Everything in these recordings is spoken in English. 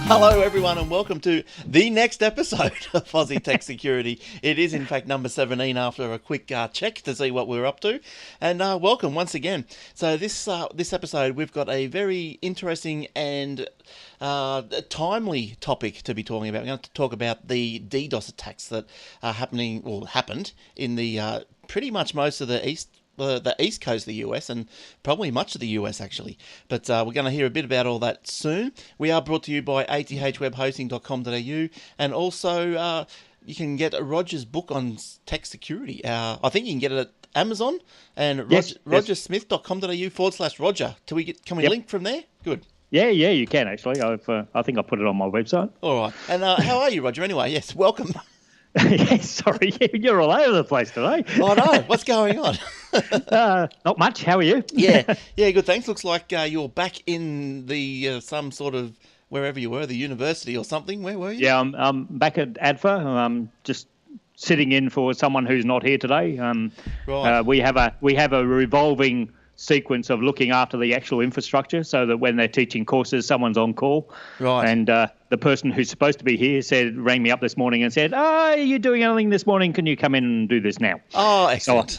Hello everyone and welcome to the next episode of Aussie Tech Security. It is in fact number 17 after a quick check to see what we're up to. And welcome once again. So this episode we've got a very interesting and timely topic to be talking about. We're going to talk about the DDoS attacks that are happened in the pretty much most of the East Coast of the US and probably much of the US actually. But we're going to hear a bit about all that soon. We are brought to you by athwebhosting.com.au and also you can get Roger's book on tech security. I think you can get it at Amazon and rogersmith.com.au/Roger. Can we link from there? Good. Yeah, you can actually. I think I put it on my website. All right. And how are you, Roger? Anyway, yes, welcome. Yes, sorry, you're all over the place today. I know. What's going on? Not much. How are you? Yeah, good. Thanks. Looks like you're back in the some sort of wherever you were, the university or something. Where were you? Yeah, I'm back at ADFA. I'm just sitting in for someone who's not here today. Right. We have a revolving sequence of looking after the actual infrastructure, so that when they're teaching courses, someone's on call. Right. And the person who's supposed to be here rang me up this morning and said, are you doing anything this morning? Can you come in and do this now? Oh, excellent.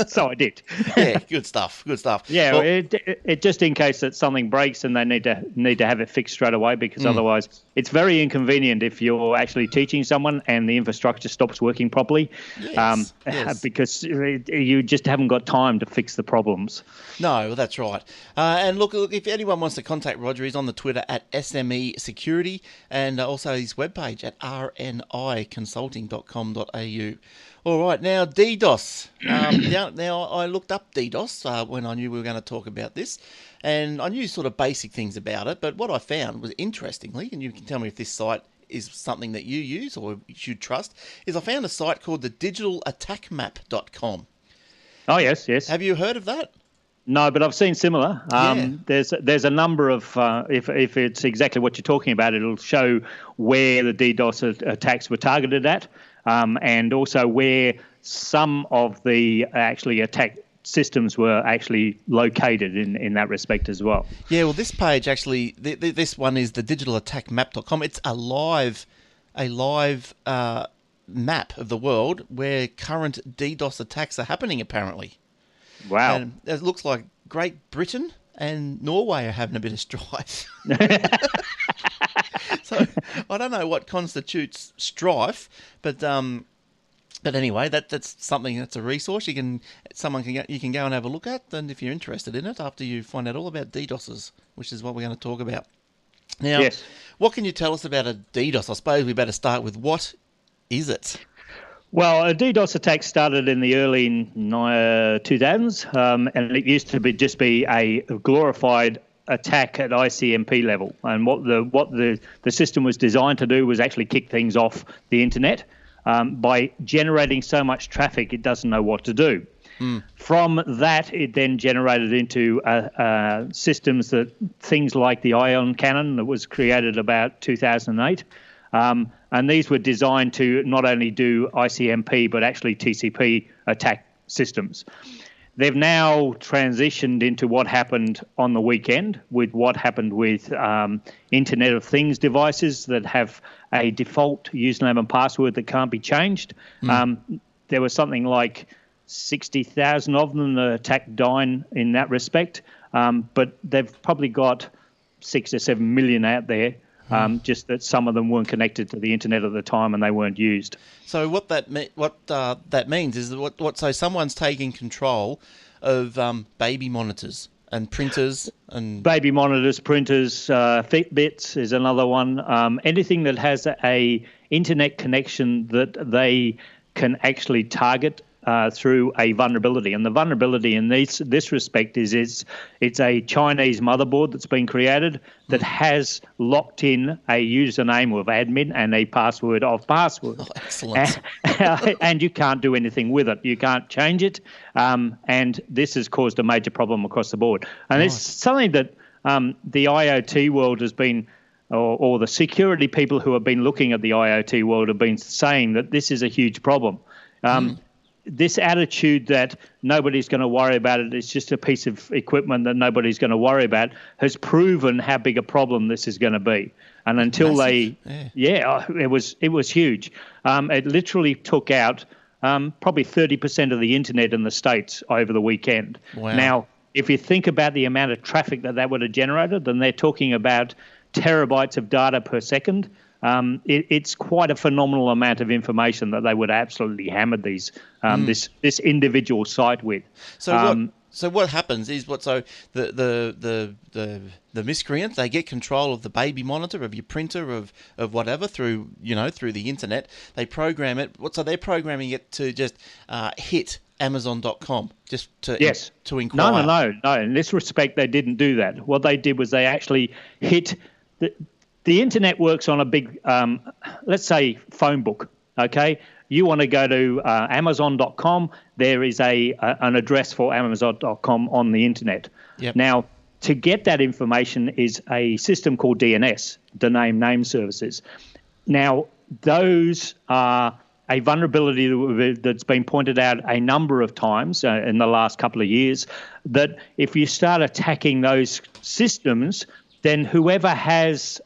So I did. Yeah, good stuff. Yeah, well, it just in case that something breaks and they need to have it fixed straight away, because otherwise it's very inconvenient if you're actually teaching someone and the infrastructure stops working properly. Yes. Because you just haven't got time to fix the problems. No, well, that's right. And look, if anyone wants to contact Roger, he's on the Twitter at SME Security and also his webpage at rniconsulting.com.au. All right, now DDoS. Now I looked up DDoS when I knew we were going to talk about this, and I knew sort of basic things about it, but what I found was, interestingly, and you can tell me if this site is something that you use or you should trust, is I found a site called the DigitalAttackMap.com. Oh, yes. Have you heard of that? No, but I've seen similar. Yeah. There's a number of, if it's exactly what you're talking about, it'll show where the DDoS attacks were targeted at, and also where some of the actually attack systems were actually located in that respect as well. Yeah, well, this page actually, this one is the DigitalAttackMap.com. It's a live map of the world where current DDoS attacks are happening, apparently. Wow. And it looks like Great Britain and Norway are having a bit of strife. So I don't know what constitutes strife, but anyway, that's something, that's a resource you can go and have a look at, and if you're interested in it, after you find out all about DDoSes, which is what we're going to talk about. Now, yes. What can you tell us about a DDoS? I suppose we better start with, what is it? Well, a DDoS attack started in the early 2000s, and it used to just be a glorified attack at ICMP level. And what the system was designed to do was actually kick things off the internet by generating so much traffic it doesn't know what to do. From that, it then generated into systems things like the ion cannon that was created about 2008. And these were designed to not only do ICMP, but actually TCP attack systems. They've now transitioned into what happened on the weekend with what happened with Internet of Things devices that have a default username and password that can't be changed. There was something like 60,000 of them that attacked Dyn in that respect, but they've probably got 6 or 7 million out there. Just that some of them weren't connected to the internet at the time and they weren't used. So what that means is so someone's taking control of baby monitors and printers and baby monitors, printers, Fitbits is another one. Anything that has a internet connection that they can actually target through a vulnerability. And the vulnerability in this respect is it's a Chinese motherboard that's been created that has locked in a username of admin and a password of password. Oh, excellent. And you can't do anything with it. You can't change it. And this has caused a major problem across the board. And it's something that the IoT world has been, or the security people who have been looking at the IoT world have been saying that this is a huge problem. this attitude that nobody's going to worry about it, it's just a piece of equipment that nobody's going to worry about, has proven how big a problem this is going to be. And until Massive. it was huge. It literally took out probably 30% of the internet in the States over the weekend. Wow. Now, if you think about the amount of traffic that would have generated, then they're talking about terabytes of data per second. It's quite a phenomenal amount of information that they would absolutely hammer this individual site with. So what happens is the miscreants, they get control of the baby monitor, of your printer, of whatever through the internet. They program it. So they're programming it to just hit Amazon.com just to inquire. No. In this respect, they didn't do that. What they did was they actually hit the internet works on a big, let's say, phone book. Okay, you want to go to Amazon.com. There is an address for Amazon.com on the internet. Yep. Now, to get that information is a system called DNS, Domain Name Services. Now, those are a vulnerability that's been pointed out a number of times in the last couple of years, that if you start attacking those systems, then whoever has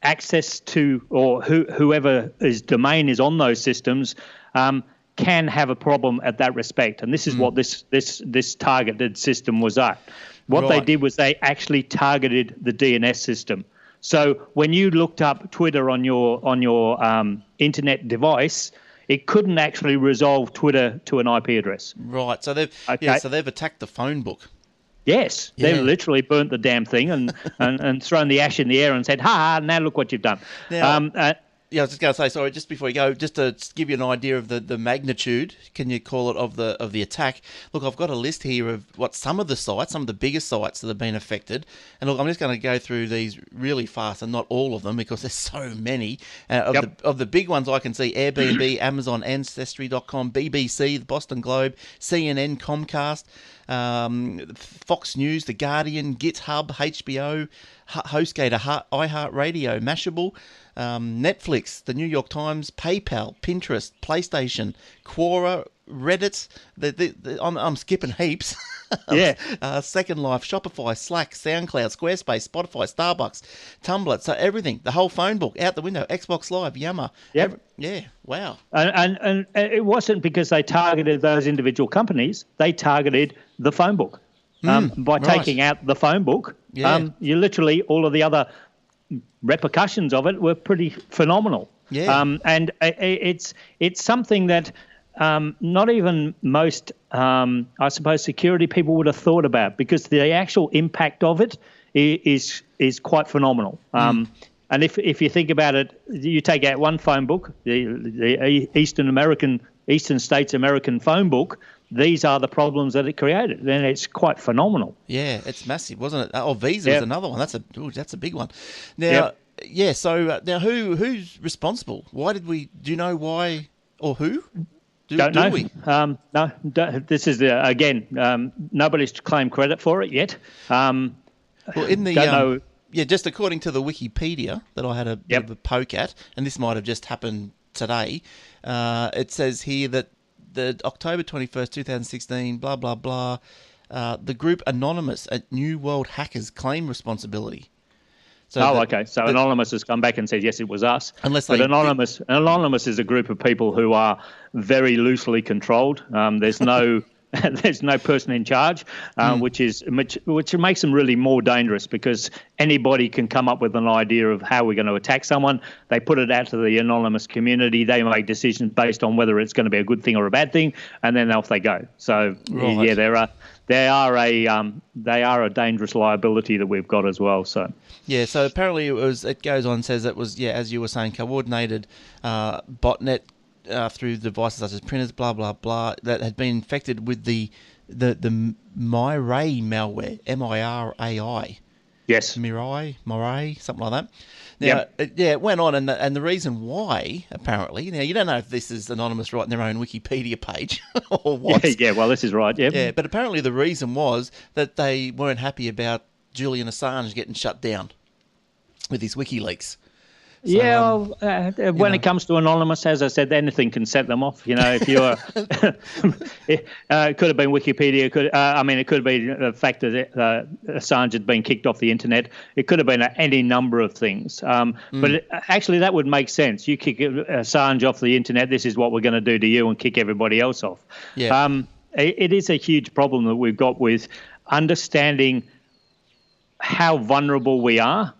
access to, or whoever his domain is on those systems, can have a problem at that respect. And this is what this targeted system was at. What they did was they actually targeted the DNS system. So when you looked up Twitter on your internet device, it couldn't actually resolve Twitter to an IP address. Right. So they've attacked the phone book. Yes, they've literally burnt the damn thing and thrown the ash in the air and said, "Ha! Now look what you've done." Now, I was just going to say, sorry, just before you go, just to give you an idea of the magnitude, can you call it, of the attack? Look, I've got a list here of what some of the biggest sites that have been affected. And look, I'm just going to go through these really fast, and not all of them because there's so many. Of the big ones I can see: Airbnb, Amazon, Ancestry.com, BBC, the Boston Globe, CNN, Comcast, Fox News, The Guardian, GitHub, HBO, HostGator, iHeartRadio, Mashable, Netflix, the New York Times, PayPal, Pinterest, PlayStation, Quora, Reddit. I'm skipping heaps. Second Life, Shopify, Slack, SoundCloud, Squarespace, Spotify, Starbucks, Tumblr. So everything, the whole phone book out the window. Xbox Live, Yammer. Yep. Wow. And it wasn't because they targeted those individual companies. They targeted the phone book. By taking out the phone book, you literally, all of the other repercussions of it were pretty phenomenal. And it's something that not even most, I suppose, security people would have thought about, because the actual impact of it is quite phenomenal. And if you think about it, you take out one phone book, the Eastern States American phone book. These are the problems that it created, and it's quite phenomenal. Yeah, it's massive, wasn't it? Oh, Visa is another one. That's a big one. Now, So now, who's responsible? Why did we? Do you know why or who? Don't know. No. This is again. Nobody's claimed credit for it yet. Well, in the just according to the Wikipedia that I had a bit of a poke at, and this might have just happened today. It says here that the October 21st, 2016, blah, blah, blah, the group Anonymous at New World Hackers claim responsibility. So So Anonymous has come back and said, yes, it was us. Anonymous is a group of people who are very loosely controlled. There's no there's no person in charge, which makes them really more dangerous, because anybody can come up with an idea of how we're going to attack someone. They put it out to the anonymous community. They make decisions based on whether it's going to be a good thing or a bad thing, and then off they go. So they are a dangerous liability that we've got as well. So so apparently it goes on and says it was as you were saying, coordinated botnet through devices such as printers, blah blah blah, that had been infected with the Mirai malware, Mirai. Yes, Mirai, something like that. Now, it went on, and the reason why, apparently, now you don't know if this is Anonymous writing their own Wikipedia page or what. Well, this is right. Yeah, but apparently the reason was that they weren't happy about Julian Assange getting shut down with his WikiLeaks. When it comes to anonymous, as I said, anything can set them off. If you're, it could have been Wikipedia. It could have been the fact that Assange had been kicked off the internet. It could have been any number of things. But actually, that would make sense. You kick Assange off the internet, this is what we're going to do to you, and kick everybody else off. Yeah. It is a huge problem that we've got with understanding how vulnerable we are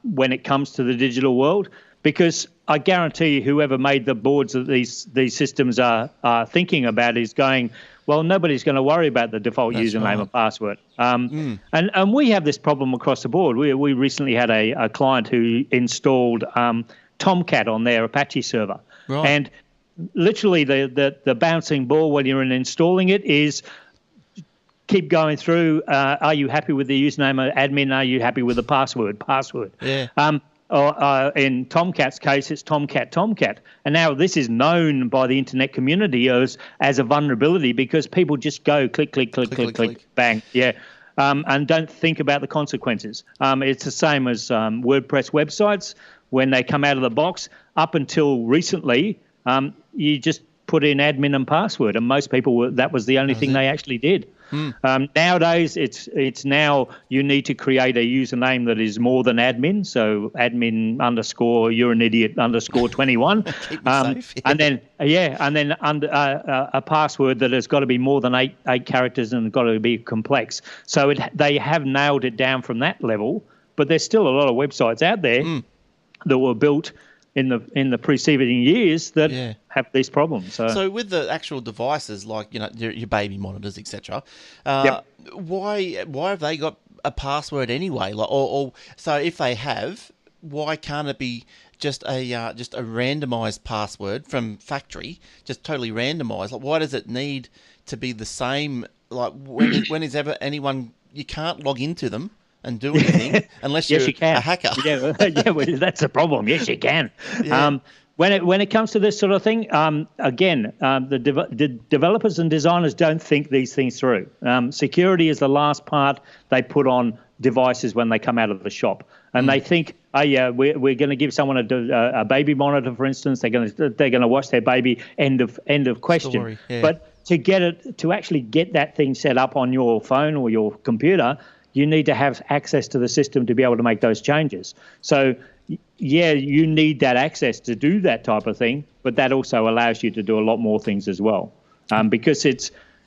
when it comes to the digital world, because I guarantee you whoever made the boards that these systems are thinking about is going, well, nobody's going to worry about the default username and password. And we have this problem across the board. We recently had a client who installed Tomcat on their Apache server. Right. And literally the bouncing ball when you're installing it is keep going through. Are you happy with the username admin? Are you happy with the password? Yeah. Or in Tomcat's case, it's Tomcat. And now this is known by the internet community as a vulnerability because people just go click, bang. Yeah. And don't think about the consequences. It's the same as WordPress websites. When they come out of the box, up until recently, you just put in admin and password, and most people that was the only thing they actually did. Nowadays, it's now you need to create a username that is more than admin. So admin _ you're an idiot _21, safe, yeah. and then under a password that has got to be more than eight characters and got to be complex. So they have nailed it down from that level, but there's still a lot of websites out there that were built in the preceding years that have these problems. So with the actual devices, like your baby monitors, etc., why have they got a password anyway? Like, or so if they have, why can't it be just a randomized password from factory, just totally randomized? Like, why does it need to be the same? Like, when is ever anyone, you can't log into them and do anything unless you're a hacker. Well, that's the problem. Yes, you can. Yeah. When it comes to this sort of thing, the developers and designers don't think these things through. Security is the last part they put on devices when they come out of the shop, and they think, we're going to give someone a baby monitor, for instance. They're going to watch their baby. End of question. Story, yeah. But to actually get that thing set up on your phone or your computer, you need to have access to the system to be able to make those changes. So, you need that access to do that type of thing, but that also allows you to do a lot more things as well. Because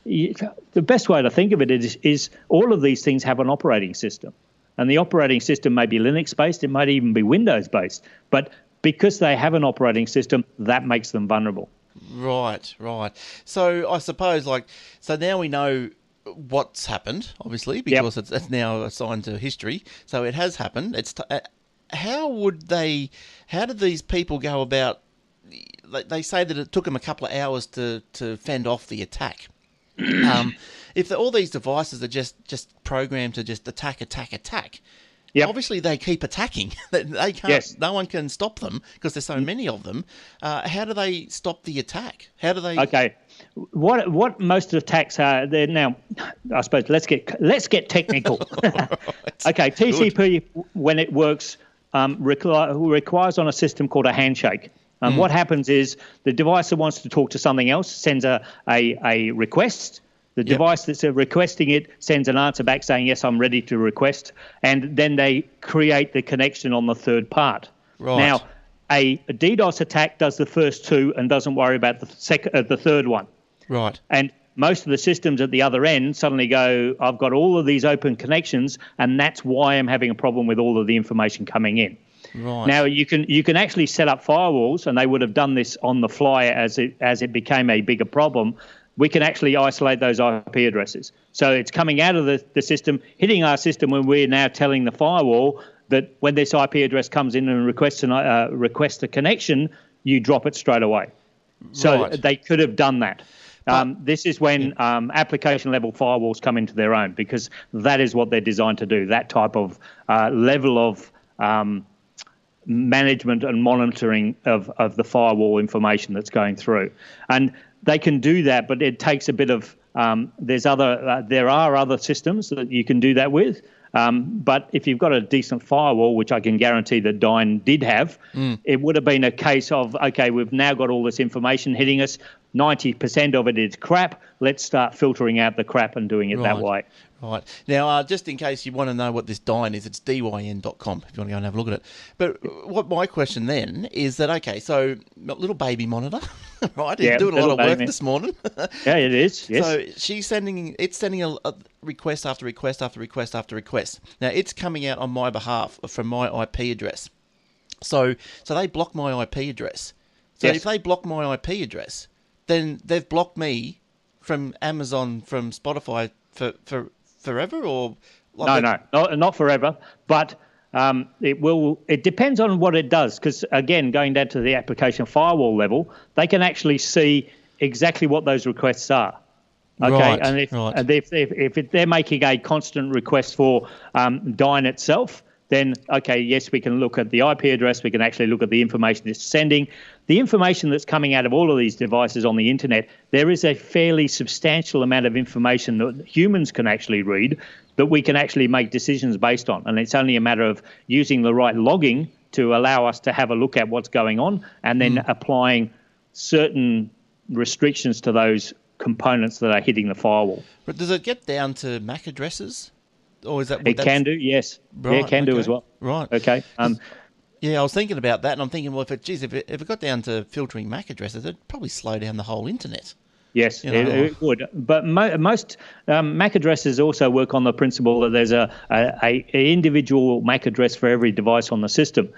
the best way to think of it is all of these things have an operating system. And the operating system may be Linux-based, it might even be Windows-based. But because they have an operating system, that makes them vulnerable. Right. So I suppose, so now we know what's happened, obviously, because it's now assigned to history. So it has happened. How did these people go about? They say that it took them a couple of hours to fend off the attack. If all these devices are just programmed to just attack, obviously they keep attacking. They can't. Yes. No one can stop them because there's so many of them. How do they stop the attack? How do they? Okay. What most attacks are there now? I suppose let's get technical. Okay, TCP when it works requires on a system called a handshake. What happens is the device that wants to talk to something else sends a request. The device that's requesting it sends an answer back saying, yes, I'm ready to request. And then they create the connection on the third part. Right. Now, a DDoS attack does the first two and doesn't worry about the third one. Right. And most of the systems at the other end suddenly go, I've got all of these open connections, and that's why I'm having a problem with all of the information coming in. Right. Now, you can actually set up firewalls, and they would have done this on the fly as it became a bigger problem. We can actually isolate those IP addresses. So it's coming out of the system, hitting our system when we're now telling the firewall that when this IP address comes in and requests a connection, you drop it straight away. So they could have done that. This is when application-level firewalls come into their own, because that is what they're designed to do, that type of level of management and monitoring of the firewall information that's going through. And they can do that, but it takes a bit of there are other systems that you can do that with. But if you've got a decent firewall, which I can guarantee that Dyn did have, it would have been a case of, okay, we've now got all this information hitting us. 90% of it is crap. Let's start filtering out the crap and doing it that way. Right. Now, just in case you want to know what this Dyn is, it's dyn.com if you want to go and have a look at it. But what my question then is that, okay, so little baby monitor, right? It's doing a lot of work this morning. Yeah, it is, yes. So it's sending a request after request after request after request. Now, it's coming out on my behalf from my IP address. So they block my IP address. So if they block my IP address, then they've blocked me from Amazon, from Spotify for forever, or not forever, but it depends on what it does, because again, going down to the application firewall level, they can actually see exactly what those requests are. Okay, and if they're making a constant request for Dyn itself, then okay, yes, we can look at the IP address, we can actually look at the information it's sending. The information that's coming out of all of these devices on the internet, there is a fairly substantial amount of information that humans can actually read that we can actually make decisions based on. And it's only a matter of using the right logging to allow us to have a look at what's going on and then applying certain restrictions to those components that are hitting the firewall. But does it get down to MAC addresses? Or is that it can do, yes. Right, it can do as well. Right. Okay. Yeah, I was thinking about that, and I'm thinking, well, if it got down to filtering MAC addresses, it'd probably slow down the whole internet. Yes, it would. But most MAC addresses also work on the principle that there's a individual MAC address for every device on the system.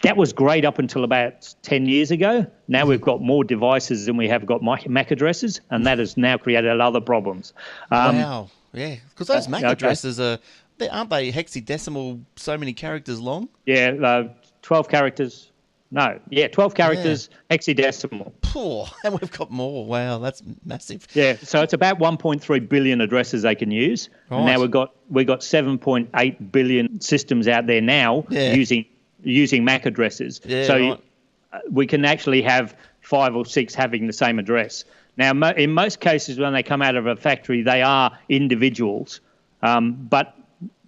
That was great up until about 10 years ago. Now we've got more devices than we have got MAC addresses, and that has now created other problems. Wow, yeah, because those MAC addresses aren't they hexadecimal, so many characters long? Yeah, 12 characters. No, 12 characters, hexadecimal. Poor, and we've got more. Wow, that's massive. Yeah, so it's about 1.3 billion addresses they can use. Right. And now we've got 7.8 billion systems out there now using MAC addresses. Yeah, so we can actually have 5 or 6 having the same address. Now, in most cases, when they come out of a factory, they are individuals, but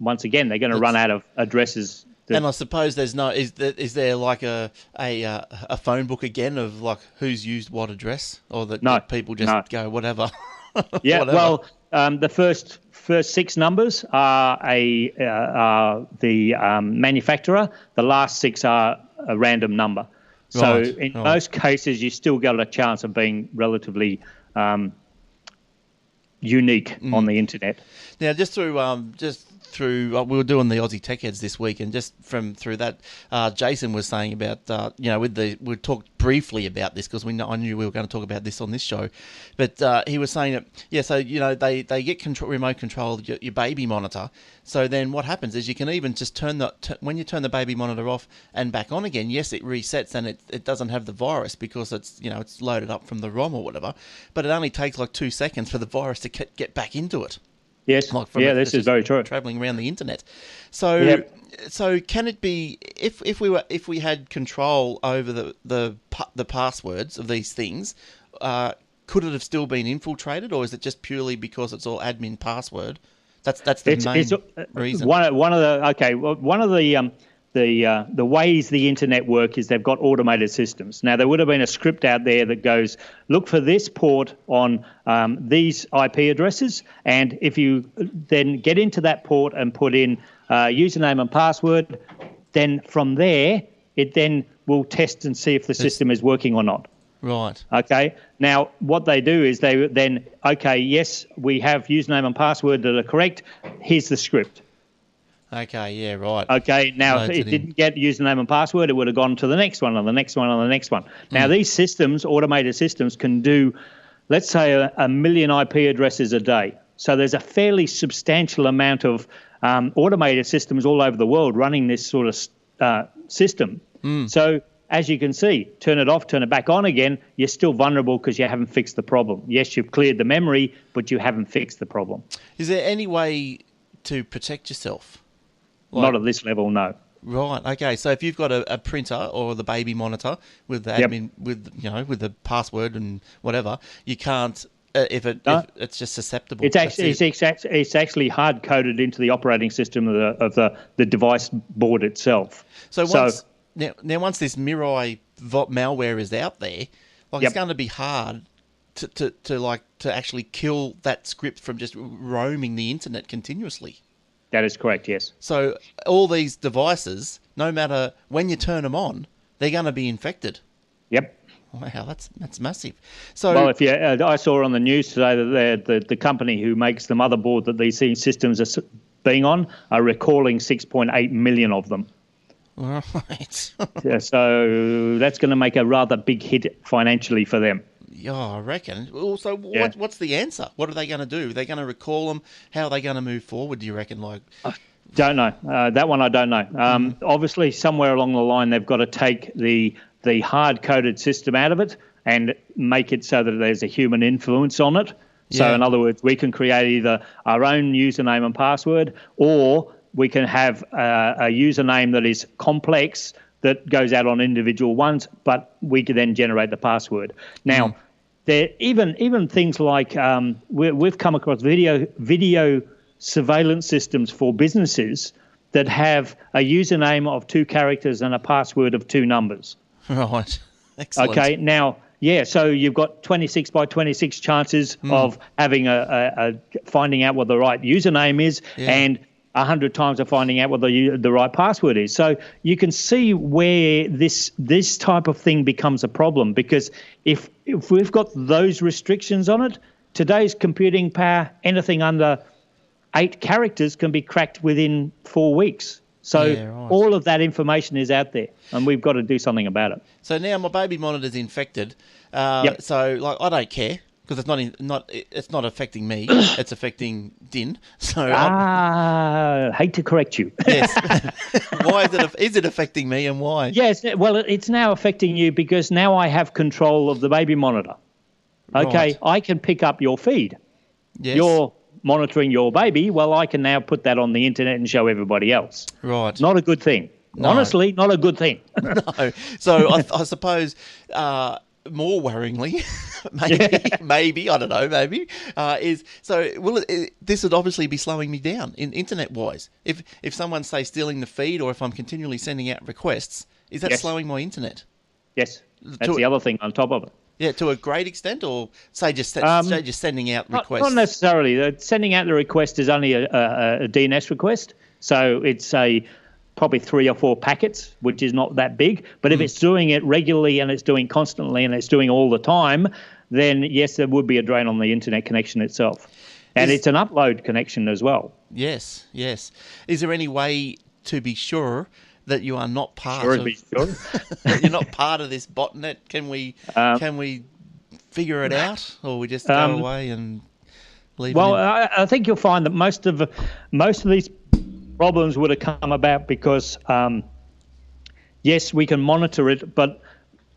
once again, they're going to run out of addresses. And I suppose there's no is there like a phone book again of like who's used what address, or that people just go whatever. Yeah, whatever. Well, the first 6 numbers are the manufacturer. The last 6 are a random number. So in most cases, you still got a chance of being relatively unique on the internet. Now, just through we were doing the Aussie Tech Heads this week, and just through that, Jason was saying about we talked briefly about this because I knew we were going to talk about this on this show, but he was saying that so they get remote control of your baby monitor. So then what happens is you can even just when you turn the baby monitor off and back on again, yes, it resets and it doesn't have the virus because it's loaded up from the ROM or whatever, but it only takes like 2 seconds for the virus to get back into it. Yes, this is very true. Traveling around the internet, so can it be if we had control over the passwords of these things, could it have still been infiltrated, or is it just purely because it's all admin password? That's the main reason. One of the ways the internet work is they've got automated systems. Now, there would have been a script out there that goes, look for this port on these IP addresses, and if you then get into that port and put in username and password, then from there, it then will test and see if the system is working or not. Right. Okay. Now, what they do is they then, yes, we have username and password that are correct. Here's the script. Okay, yeah, right. Okay, now if it didn't get username and password, it would have gone to the next one, and the next one, and the next one. Now, these systems, automated systems, can do, let's say, a million IP addresses a day. So there's a fairly substantial amount of automated systems all over the world running this sort of system. So as you can see, turn it off, turn it back on again, you're still vulnerable because you haven't fixed the problem. Yes, you've cleared the memory, but you haven't fixed the problem. Is there any way to protect yourself? Not at this level, no. Right. Okay. So if you've got a printer or the baby monitor with the admin with the password and whatever, you can't if No. it's just susceptible. It's actually hard coded into the operating system of the device board itself. So once this Mirai malware is out there, like it's going to be hard to actually kill that script from just roaming the internet continuously. That is correct. Yes. So all these devices, no matter when you turn them on, they're going to be infected. Yep. Wow, that's massive. So, well, if I saw on the news today that the company who makes the motherboard that these systems are being on are recalling 6.8 million of them. Right. Yeah, so that's going to make a rather big hit financially for them. Yeah, I reckon. Also, what's the answer? What are they going to do? Are they going to recall them? How are they going to move forward, do you reckon? Don't know. That one I don't know. Obviously, somewhere along the line, they've got to take the hard-coded system out of it and make it so that there's a human influence on it. So, in other words, we can create either our own username and password, or we can have a username that is complex that goes out on individual ones, but we can then generate the password. Now, there even things like we've come across video surveillance systems for businesses that have a username of 2 characters and a password of 2 numbers. Right. Excellent. Okay. Now, so you've got 26 by 26 chances of having a finding out what the right username is, and 100 times of finding out what the right password is. So you can see where this type of thing becomes a problem, because if we've got those restrictions on it, today's computing power, anything under 8 characters can be cracked within 4 weeks. So all of that information is out there, and we've got to do something about it. So now my baby monitor's infected. So I don't care, because it's not affecting me. It's affecting Din. So hate to correct you. Yes. Why is it affecting me, and why? Yes. Well, it's now affecting you because now I have control of the baby monitor. Okay, right. I can pick up your feed. Yes. You're monitoring your baby. Well, I can now put that on the internet and show everybody else. Right. Not a good thing. No. Honestly, not a good thing. No. So I suppose more worryingly, maybe I don't know, this would obviously be slowing me down in internet-wise. If someone's, say, stealing the feed, or if I'm continually sending out requests, is that slowing my internet? Yes. That's the other thing on top of it. Yeah, to a great extent, or say just sending out requests? Not necessarily. Sending out the request is only a DNS request, so it's probably 3 or 4 packets, which is not that big. But if it's doing it regularly and it's doing constantly and it's doing all the time, then yes, there would be a drain on the internet connection itself. And it's an upload connection as well. Yes. Is there any way to be sure that you are not part you're not part of this botnet? Can we figure it out, or we just go away and leave? Well, I think you'll find that most of these problems would have come about because yes, we can monitor it, but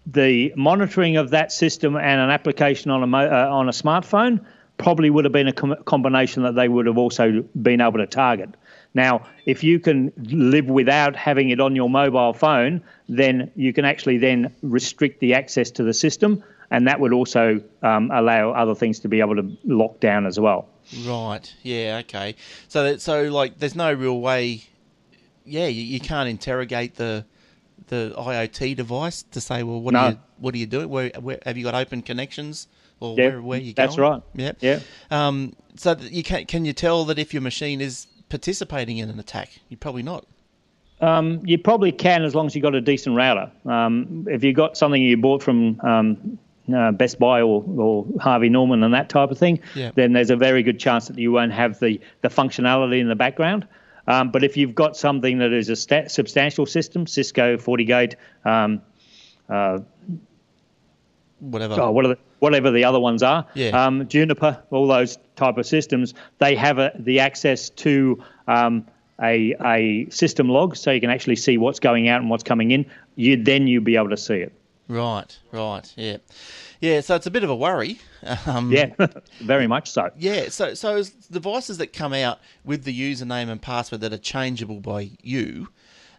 the monitoring of that system and an application on a smartphone probably would have been a combination that they would have also been able to target. Now, if you can live without having it on your mobile phone, then you can actually then restrict the access to the system, and that would also allow other things to be able to lock down as well. Right. Yeah. Okay. So there's no real way. Yeah, you can't interrogate the IoT device to say, well, what are you doing? Where have you got open connections? Or where are you going? That's right. Yeah. So that can you tell that if your machine is participating in an attack? You're probably not. You probably can, as long as you've got a decent router. If you've got something you bought from Best Buy or Harvey Norman and that type of thing, then there's a very good chance that you won't have the functionality in the background. But if you've got something that is a substantial system, Cisco, FortiGate, whatever the other ones are, Juniper, all those type of systems, they have the access to a system log, so you can actually see what's going out and what's coming in. You'll be able to see it. Right, yeah. So it's a bit of a worry. Very much so. Yeah. So devices that come out with the username and password that are changeable by you,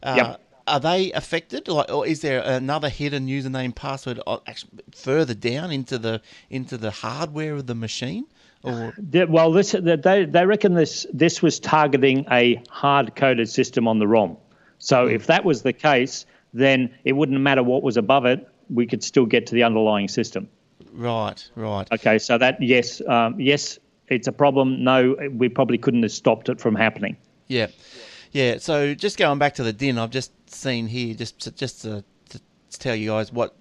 are are they affected? Like, or is there another hidden username password actually further down into the hardware of the machine? Or Well, they reckon this was targeting a hard-coded system on the ROM. So if that was the case, then it wouldn't matter what was above it. We could still get to the underlying system. Right. Okay, so that yes, it's a problem. No, we probably couldn't have stopped it from happening. Yeah. So just going back to the DIN, I've just seen here just to tell you guys what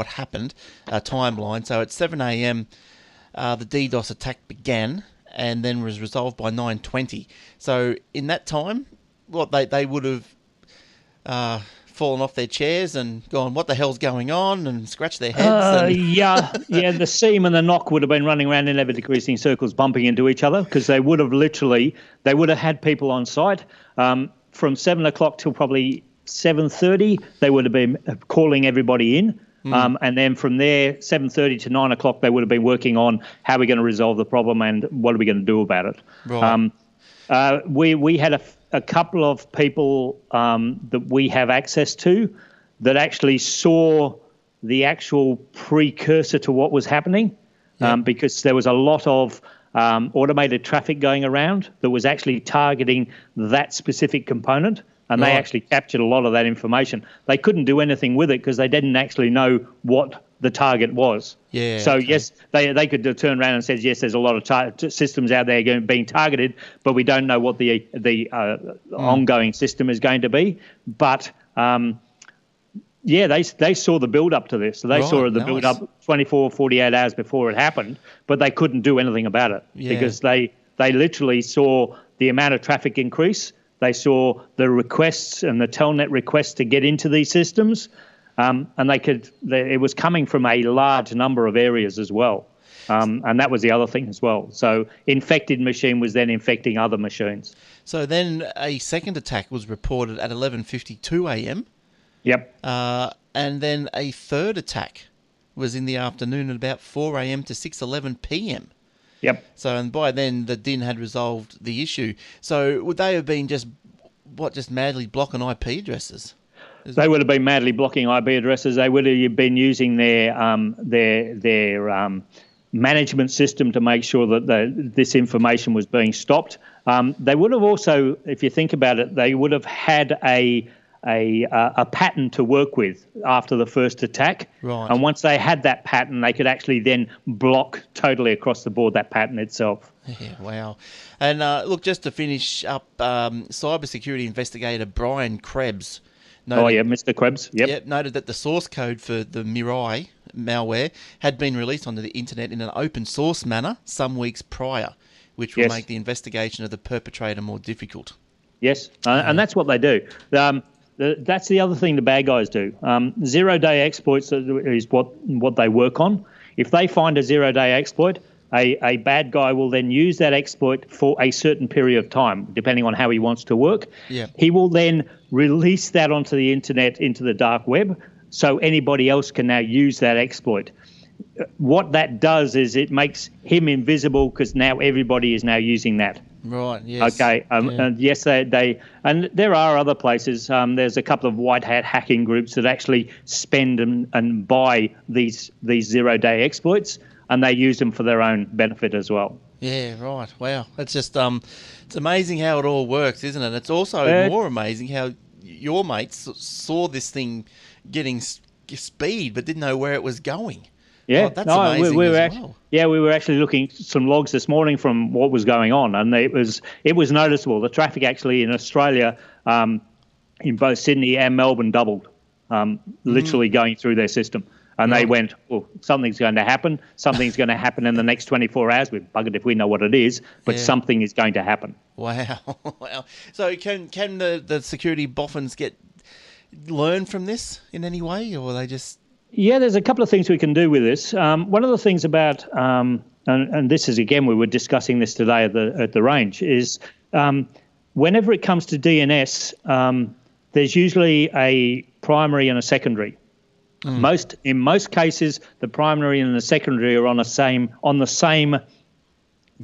happened, timeline. So at 7 a.m. The DDoS attack began and then was resolved by 9:20. So in that time, they would have fallen off their chairs and gone, "What the hell's going on?" and scratched their heads. Yeah. The seam and the knock would have been running around in ever-decreasing circles, bumping into each other, because they would have had people on site from 7 o'clock till probably 7:30. They would have been calling everybody in. And then from there, 7:30 to 9 o'clock, they would have been working on how we're going to resolve the problem and what are we going to do about it. Right. We had a couple of people that we have access to that actually saw the actual precursor to what was happening, because there was a lot of automated traffic going around that was actually targeting that specific component. And they actually captured a lot of that information. They couldn't do anything with it because they didn't actually know what the target was. Yeah. So, yes, they could turn around and say, yes, there's a lot of systems out there being targeted, but we don't know what the ongoing system is going to be. But, they saw the build-up to this. So they saw the build-up 24, 48 hours before it happened, but they couldn't do anything about it because they literally saw the amount of traffic increase. They saw the requests and the telnet requests to get into these systems, and it was coming from a large number of areas as well. And that was the other thing as well. So infected machine was then infecting other machines. So then a second attack was reported at 11:52 a.m. Yep. And then a third attack was in the afternoon at about 4 a.m. to 6:11 p.m. Yep. So, and by then the DIN had resolved the issue. So would they have been just madly blocking IP addresses? They would have been madly blocking IP addresses. They would have been using their management system to make sure that this information was being stopped. They would have also, if you think about it, they would have had a pattern to work with after the first attack. Right. And once they had that pattern, they could actually then block totally across the board that pattern itself. Yeah, wow. And look, just to finish up, cybersecurity investigator Brian Krebs noted, Mr. Krebs. Yep. Noted that the source code for the Mirai malware had been released onto the internet in an open source manner some weeks prior, which will make the investigation of the perpetrator more difficult. Yes, and that's what they do. That's the other thing the bad guys do. Zero-day exploits is what they work on. If they find a zero-day exploit, a bad guy will then use that exploit for a certain period of time, depending on how he wants to work. Yeah. He will then release that onto the internet, into the dark web, so anybody else can now use that exploit. What that does is it makes him invisible because now everybody is now using that. Right. Yes. Okay. And yes, they and there are other places. There's a couple of white hat hacking groups that actually spend and buy these zero-day exploits, and they use them for their own benefit as well. Yeah. Right. Wow. It's just it's amazing how it all works, isn't it? It's also more amazing how your mates saw this thing getting speed, but didn't know where it was going. Yeah, that's amazing we were as well. We were actually looking some logs this morning from what was going on, and it was noticeable. The traffic actually in Australia, in both Sydney and Melbourne, doubled, literally going through their system. And they went, well, something's going to happen. Something's going to happen in the next 24 hours. We're buggered if we know what it is, but something is going to happen. Wow. Wow. So can the security boffins learn from this in any way, or are they just... Yeah, there's a couple of things we can do with this. One of the things about, and this is, again, we were discussing this today at the range, is whenever it comes to DNS, there's usually a primary and a secondary. In most cases, the primary and the secondary are on the same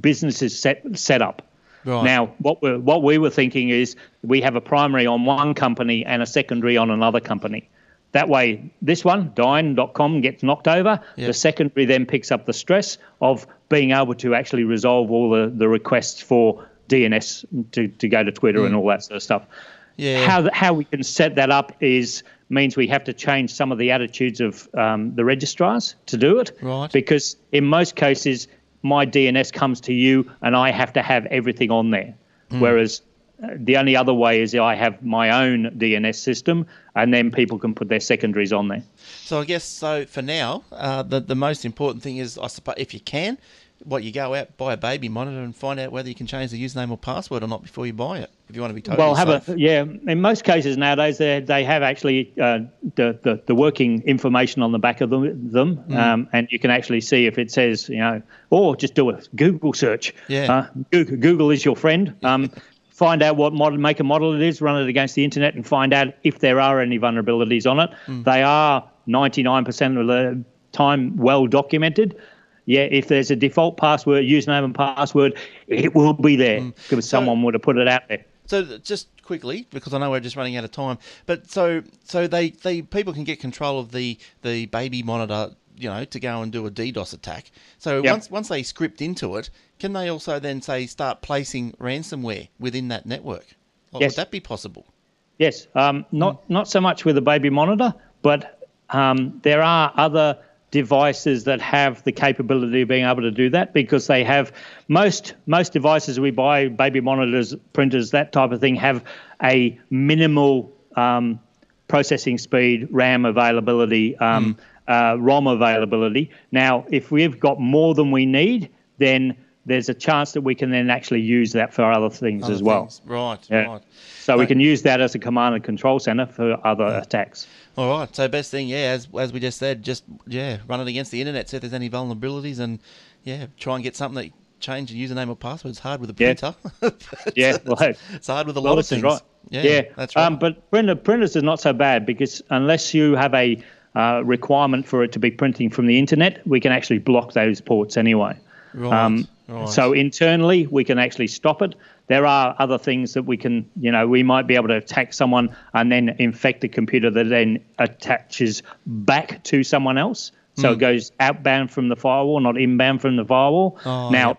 business's setup. Right. Now, what we were thinking is we have a primary on one company and a secondary on another company. That way, this one, Dyn.com, gets knocked over. Yep. The secondary then picks up the stress of being able to actually resolve all the requests for DNS to go to Twitter and all that sort of stuff. Yeah. How we can set that up means we have to change some of the attitudes of the registrars to do it. Right. Because in most cases, my DNS comes to you and I have to have everything on there. Whereas the only other way is I have my own DNS system and then people can put their secondaries on there. So I guess for now, the most important thing is, I suppose, if you can, you go out, buy a baby monitor and find out whether you can change the username or password or not before you buy it, if you want to be totally safe. In most cases nowadays they have actually the working information on the back of them, and you can actually see if it says, just do a Google search. Yeah. Google is your friend. Find out what make and model it is, run it against the internet and find out if there are any vulnerabilities on it. They are 99% of the time well documented. Yeah, if there's a default password, username and password, it will be there because someone would have put it out there. So just quickly, because I know we're just running out of time, but so they people can get control of the baby monitor, to go and do a DDoS attack. So once they script into it, can they also then start placing ransomware within that network? Yes. Would that be possible? Yes, not so much with the baby monitor, but there are other devices that have the capability of being able to do that, because they have most devices we buy, baby monitors, printers, that type of thing, have a minimal processing speed, RAM availability, ROM availability. Now, if we've got more than we need, then there's a chance that we can then actually use that for other things as well. Right. So we can use that as a command and control center for other attacks. All right. So best thing, as we just said, run it against the internet, see if there's any vulnerabilities, and try and get something that change the username or password. It's hard with a printer. It's hard with a lot of things. Right. Yeah, that's right. But printers is not so bad, because unless you have a requirement for it to be printing from the internet, we can actually block those ports anyway. Right. So internally, we can actually stop it. There are other things that we can, we might be able to attack someone and then infect a computer that then attaches back to someone else. So it goes outbound from the firewall, not inbound from the firewall. Now,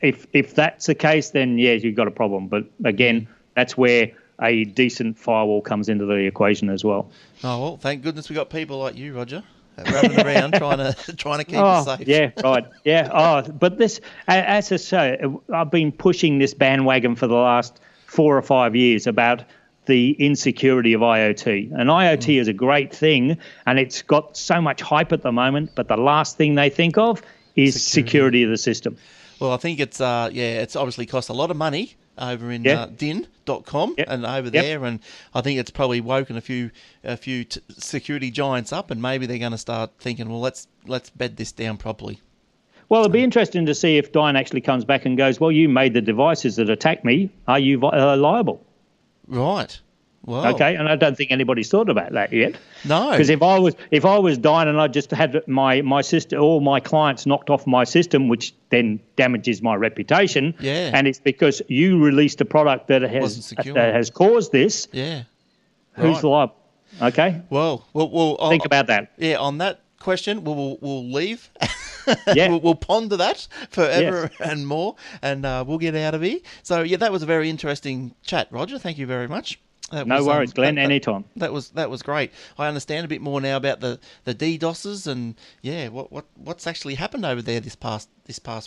if that's the case, then, you've got a problem. But again, that's where a decent firewall comes into the equation as well. Oh, well, thank goodness we got people like you, Roger, running around trying to keep us safe. Yeah, right. Yeah. But this, as I say, I've been pushing this bandwagon for the last 4 or 5 years about the insecurity of IoT. And IoT is a great thing, and it's got so much hype at the moment, but the last thing they think of is security of the system. Well, I think it's obviously cost a lot of money over in din.com and over there, and I think it's probably woken a few security giants up, and maybe they're going to start thinking, well, let's bed this down properly. Well, it'll be interesting to see if Dyn actually comes back and goes, well, you made the devices that attack me. Are you liable? Right. Well, okay, and I don't think anybody's thought about that yet. No, because if I was Dyn and I just had my system, all my clients knocked off my system, which then damages my reputation. Yeah, and it's because you released a product that has caused this. Yeah, who's liable? Okay. Well, think about that. Yeah, on that question, we'll leave. We'll ponder that forever and more, and we'll get out of here. So that was a very interesting chat, Roger. Thank you very much. No worries, Glenn. Anytime. That was great. I understand a bit more now about the DDoSes and what's actually happened over there this past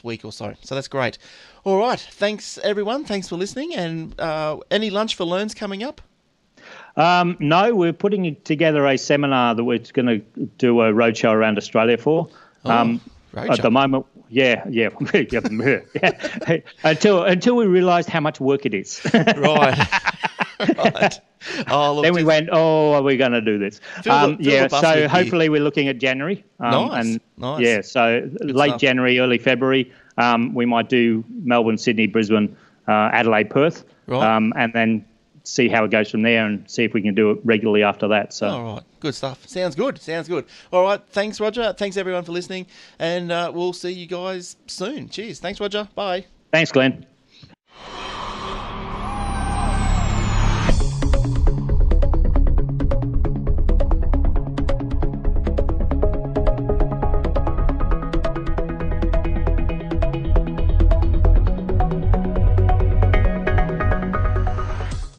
week or so. So that's great. All right, thanks everyone. Thanks for listening. And any lunch for learns coming up? No, we're putting together a seminar that we're going to do a roadshow around Australia for. At the moment. Yeah. Until we realised how much work it is. Right. Right. Then we went, are we going to do this? So hopefully we're looking at January. Nice. Yeah, so late January, early February, we might do Melbourne, Sydney, Brisbane, Adelaide, Perth, and then see how it goes from there and see if we can do it regularly after that. So. All right. Good stuff. Sounds good. All right. Thanks, Roger. Thanks, everyone, for listening, and we'll see you guys soon. Cheers. Thanks, Roger. Bye. Thanks, Glenn.